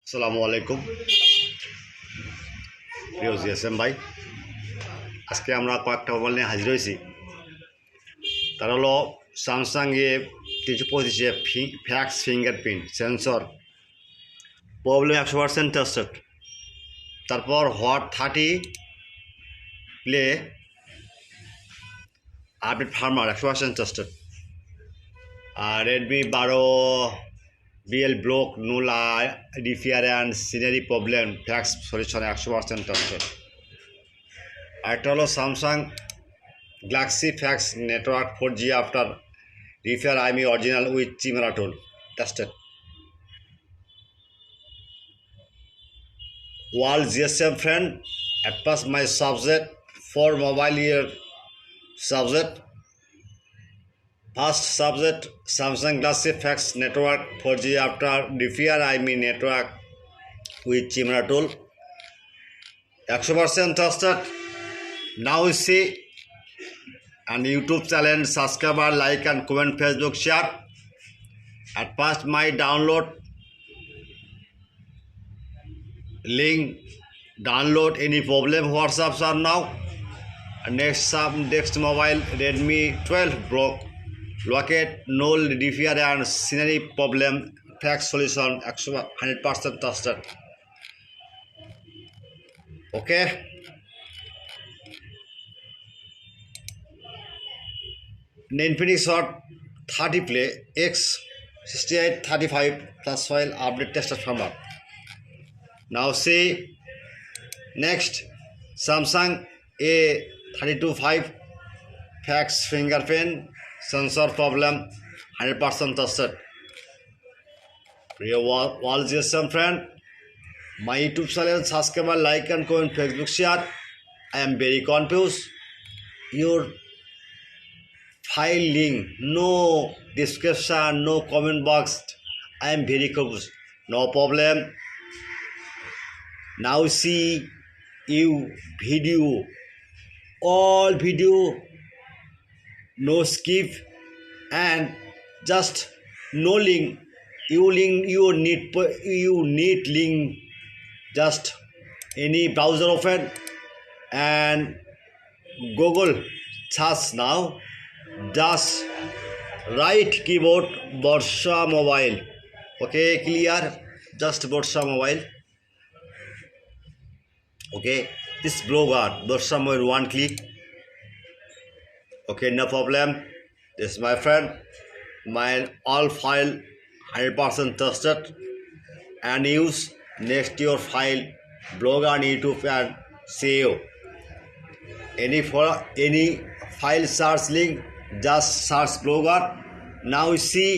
আসসালামু আলাইকুম প্রিয় জিএসএম ভাই, আজকে আমরা কয়েকটা মোবাইল নিয়ে হাজির হয়েছি। তার হলো Samsung A325 fix fingerprint sensor, problem 100% tested. তারপর Hot 30 play update firmware 100% tested. আর রেডমি 12 BL ব্লক নুলা রিফিয়ার অ্যান্ড সিনারি প্রবলেম ফ্যাক্স সলিউশন 100% টেস্টেড। আরেকটা হলো Samsung Galaxy fix network 4G after repair IMEI original with Chimera tool tested. All GSM friend, at first my subject for mobile year subject. First subject Samsung Galaxy Fax Network 4G after DFR IMEI network with Chimera tool 100% trusted. Now we see and YouTube channel, subscriber, like and comment, Facebook share. At first my download link, download any problem WhatsApps are now. Next mobile Redmi 12 broke locate no DFR and scenery problem fax solution 100% trusted. Okay, Infinix Hot 30 play X 6835 plus file update tested firmware. Now see next Samsung A325 fax fingerprint sensor problem 100% tested. Priya all GSM friend, my YouTube channel, subscribe, like and comment, Facebook share. I am very confused. Your file link, no description, no comment box. I am very confused. No problem. Now see you video, all video, no skip and just no link. You need link, just any browser open and Google search now. Just right keyboard Borsha mobile. Okay, clear? Just Borsha mobile. Okay, this blogger Borsha mobile, one click. Okay, no problem. This is my friend. My all file 100% trusted and use next your file blog on YouTube and SEO. Any file search link, just search blogger. Now you see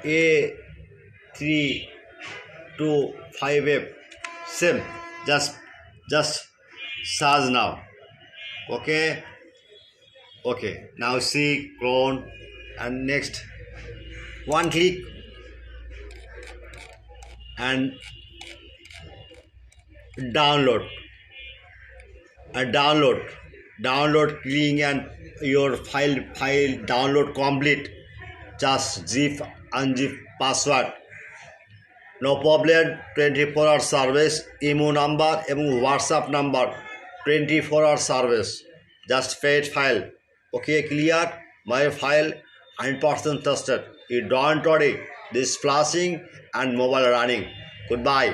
A325F same, just search now. Okay, now see clone and next one click and download clicking and your file download complete. Just zip unzip password, no problem. 24-hour service, email number এবং WhatsApp number, 24-hour service. Just paid file. Okay, clear? My file 100% trusted. You don't worry. This flashing and mobile running. Goodbye.